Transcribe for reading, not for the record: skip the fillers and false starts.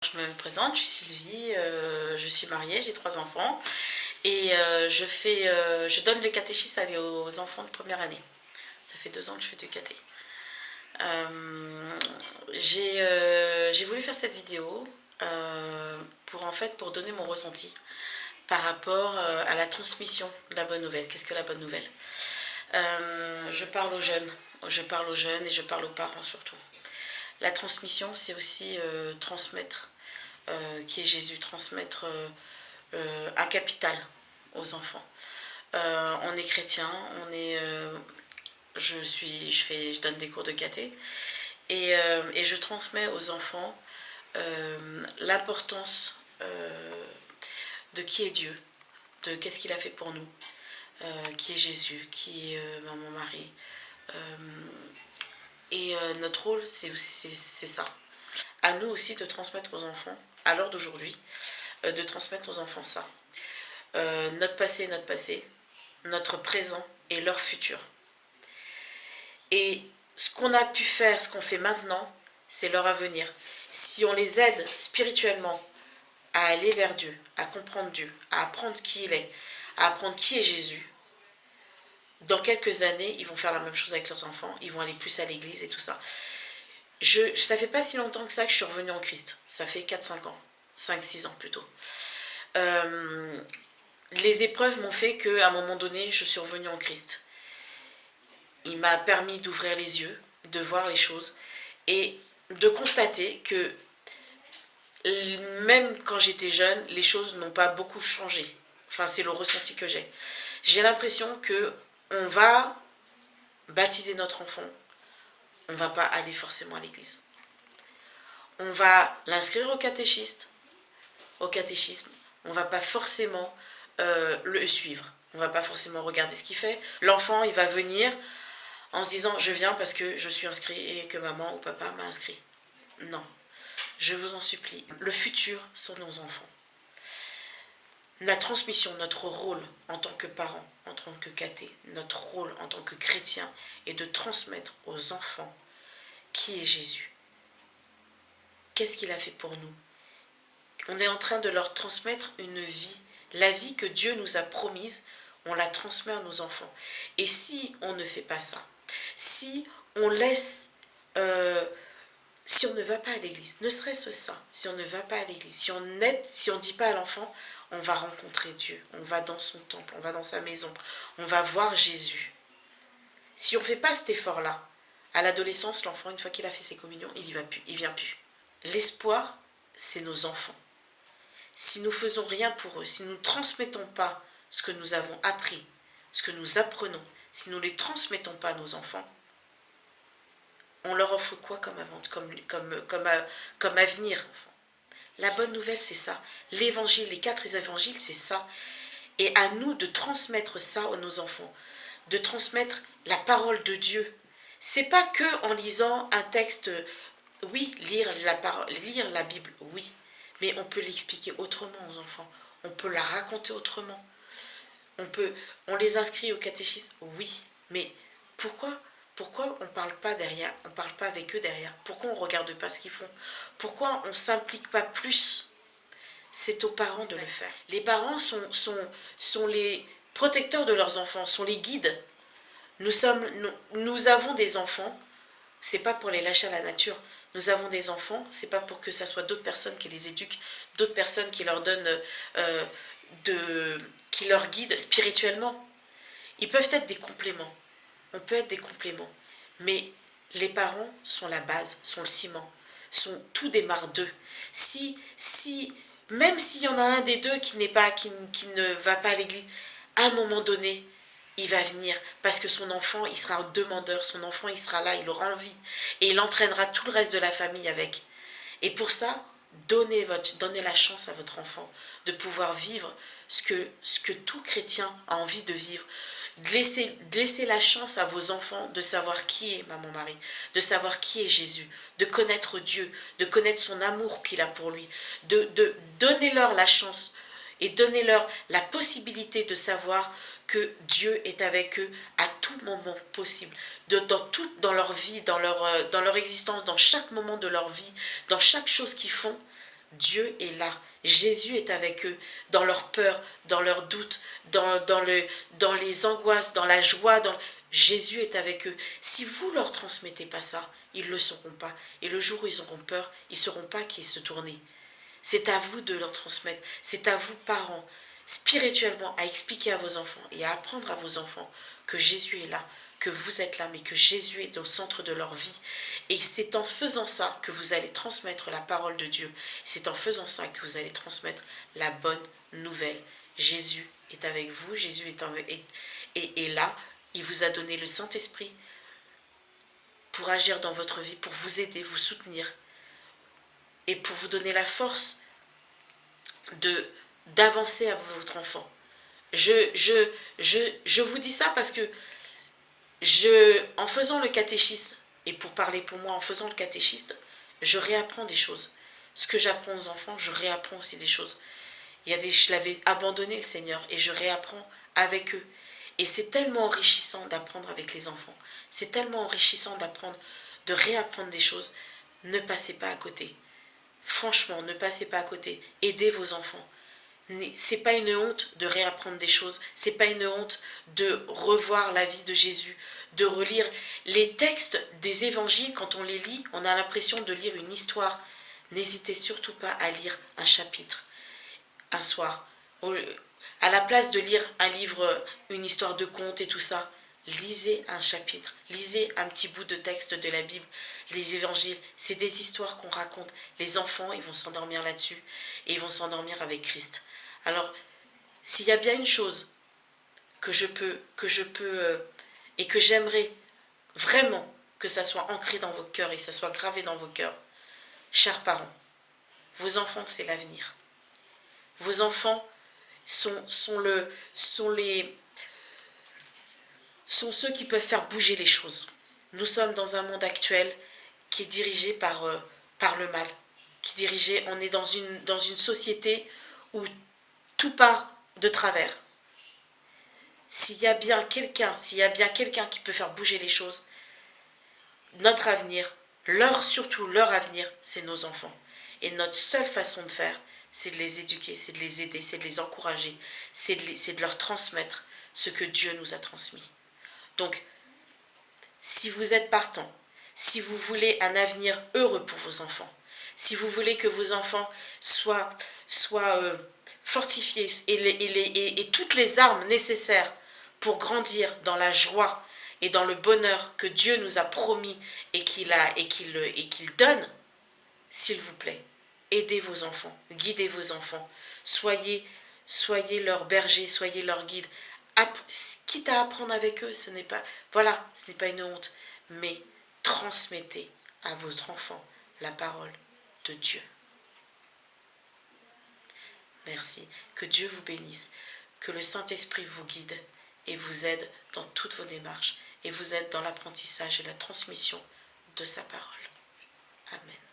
Je me présente, je suis Sylvie, je suis mariée, j'ai 3 enfants et je donne le catéchisme aux enfants de première année. Ça fait 2 ans que je fais du caté. J'ai voulu faire cette vidéo pour donner mon ressenti par rapport à la transmission de la bonne nouvelle. Qu'est-ce que la bonne nouvelle? Je parle aux jeunes, et je parle aux parents surtout. La transmission, c'est aussi transmettre qui est Jésus, transmettre un capital aux enfants. On est chrétien, je donne des cours de caté et je transmets aux enfants l'importance de qui est Dieu, de qu'est-ce qu'il a fait pour nous, qui est Jésus, qui est mon mari. Notre rôle, c'est ça. À nous aussi de transmettre aux enfants, à l'heure d'aujourd'hui, de transmettre aux enfants ça. Notre passé, notre présent et leur futur. Et ce qu'on a pu faire, ce qu'on fait maintenant, c'est leur avenir. Si on les aide spirituellement à aller vers Dieu, à comprendre Dieu, à apprendre qui il est, à apprendre qui est Jésus, dans quelques années, ils vont faire la même chose avec leurs enfants, ils vont aller plus à l'église et tout ça. Ça fait pas si longtemps que ça que je suis revenue en Christ. Ça fait 4-5 ans. 5-6 ans plutôt. Les épreuves m'ont fait qu'à un moment donné, je suis revenue en Christ. Il m'a permis d'ouvrir les yeux, de voir les choses et de constater que même quand j'étais jeune, les choses n'ont pas beaucoup changé. Enfin, c'est le ressenti que j'ai. J'ai l'impression que on va baptiser notre enfant, on ne va pas aller forcément à l'église. On va l'inscrire au catéchisme, on ne va pas forcément le suivre. On ne va pas forcément regarder ce qu'il fait. L'enfant, il va venir en se disant « je viens parce que je suis inscrit et que maman ou papa m'a inscrit ». Non, je vous en supplie. Le futur sont nos enfants. La transmission, notre rôle en tant que parents, en tant que caté, notre rôle en tant que chrétien est de transmettre aux enfants qui est Jésus. Qu'est-ce qu'il a fait pour nous? On est en train de leur transmettre une vie. La vie que Dieu nous a promise, on la transmet à nos enfants. Et si on ne fait pas ça, si on laisse... si on ne va pas à l'église, ne serait-ce ça, si on ne va pas à l'église, si on ne dit pas à l'enfant, on va rencontrer Dieu, on va dans son temple, on va dans sa maison, on va voir Jésus. Si on ne fait pas cet effort-là, à l'adolescence, l'enfant, une fois qu'il a fait ses communions, il ne vient plus. L'espoir, c'est nos enfants. Si nous ne faisons rien pour eux, si nous ne transmettons pas ce que nous avons appris, ce que nous apprenons, si nous ne les transmettons pas à nos enfants, on leur offre quoi comme avenir? La bonne nouvelle, c'est ça. L'évangile, les 4 évangiles, c'est ça. Et à nous de transmettre ça à nos enfants, de transmettre la parole de Dieu. C'est pas que en lisant un texte, oui, lire la Bible, oui, mais on peut l'expliquer autrement aux enfants. On peut la raconter autrement. On les inscrit au catéchisme, oui, mais pourquoi on ne parle pas derrière, on parle pas avec eux derrière? Pourquoi on ne regarde pas ce qu'ils font? Pourquoi on ne s'implique pas plus? C'est aux parents de le faire. Les parents sont les protecteurs de leurs enfants, sont les guides. Nous avons des enfants, c'est pas pour les lâcher à la nature. Nous avons des enfants, c'est pas pour que ça soit d'autres personnes qui les éduquent, d'autres personnes qui leur donnent, qui leur guident spirituellement. Ils peuvent être des compléments. On peut être des compléments. Mais les parents sont la base, sont le ciment. Tout démarre d'eux. Même s'il y en a un des deux qui ne va pas à l'église, à un moment donné, il va venir parce que son enfant, il sera demandeur, son enfant, il sera là, il aura envie et il entraînera tout le reste de la famille avec. Et pour ça, donnez la chance à votre enfant de pouvoir vivre ce que tout chrétien a envie de vivre. Laissez la chance à vos enfants de savoir qui est maman Marie, de savoir qui est Jésus, de connaître Dieu, de connaître son amour qu'il a pour lui, de donnez-leur la chance et donnez-leur la possibilité de savoir que Dieu est avec eux à tout moment possible, dans leur vie, dans leur existence, dans chaque moment de leur vie, dans chaque chose qu'ils font. Dieu est là. Jésus est avec eux, dans leur peur, dans leurs doutes, dans les angoisses, dans la joie. Jésus est avec eux. Si vous ne leur transmettez pas ça, ils ne le sauront pas. Et le jour où ils auront peur, ils ne sauront pas qui se tourner. C'est à vous de leur transmettre. C'est à vous, parents, spirituellement, à expliquer à vos enfants et à apprendre à vos enfants que Jésus est là, que vous êtes là, mais que Jésus est au centre de leur vie. Et c'est en faisant ça que vous allez transmettre la parole de Dieu. C'est en faisant ça que vous allez transmettre la bonne nouvelle. Jésus est avec vous, Jésus est là. Il vous a donné le Saint-Esprit pour agir dans votre vie, pour vous aider, vous soutenir et pour vous donner la force d'avancer à votre enfant. Je vous dis ça parce que en faisant le catéchisme, et pour parler pour moi, en faisant le catéchisme, je réapprends des choses. Ce que j'apprends aux enfants, je réapprends aussi des choses. Je l'avais abandonné, le Seigneur, et je réapprends avec eux. Et c'est tellement enrichissant d'apprendre avec les enfants. C'est tellement enrichissant d'apprendre, de réapprendre des choses. Ne passez pas à côté. Franchement, ne passez pas à côté. Aidez vos enfants. C'est pas une honte de réapprendre des choses. C'est pas une honte de revoir la vie de Jésus, de relire les textes des évangiles. Quand on les lit, on a l'impression de lire une histoire. N'hésitez surtout pas à lire un chapitre un soir. À la place de lire un livre, une histoire de conte et tout ça, lisez un chapitre, lisez un petit bout de texte de la Bible. Les évangiles, c'est des histoires qu'on raconte. Les enfants, ils vont s'endormir là-dessus et ils vont s'endormir avec Christ. Alors, s'il y a bien une chose que je peux et que j'aimerais vraiment que ça soit ancré dans vos cœurs et que ça soit gravé dans vos cœurs, chers parents, vos enfants, c'est l'avenir. Vos enfants sont ceux qui peuvent faire bouger les choses. Nous sommes dans un monde actuel qui est dirigé par le mal. On est dans une société où tout part de travers. S'il y a bien quelqu'un qui peut faire bouger les choses, notre avenir, surtout leur avenir, c'est nos enfants. Et notre seule façon de faire, c'est de les éduquer, c'est de les aider, c'est de les encourager, c'est de leur transmettre ce que Dieu nous a transmis. Donc, si vous êtes partant, si vous voulez un avenir heureux pour vos enfants, si vous voulez que vos enfants soient fortifiés et toutes les armes nécessaires pour grandir dans la joie et dans le bonheur que Dieu nous a promis et qu'il donne, s'il vous plaît, aidez vos enfants, guidez vos enfants, soyez leurs bergers, soyez leurs guides. Quitte à apprendre avec eux, ce n'est pas une honte, mais transmettez à votre enfant la parole de Dieu. Merci. Que Dieu vous bénisse, que le Saint-Esprit vous guide et vous aide dans toutes vos démarches et vous aide dans l'apprentissage et la transmission de sa parole. Amen.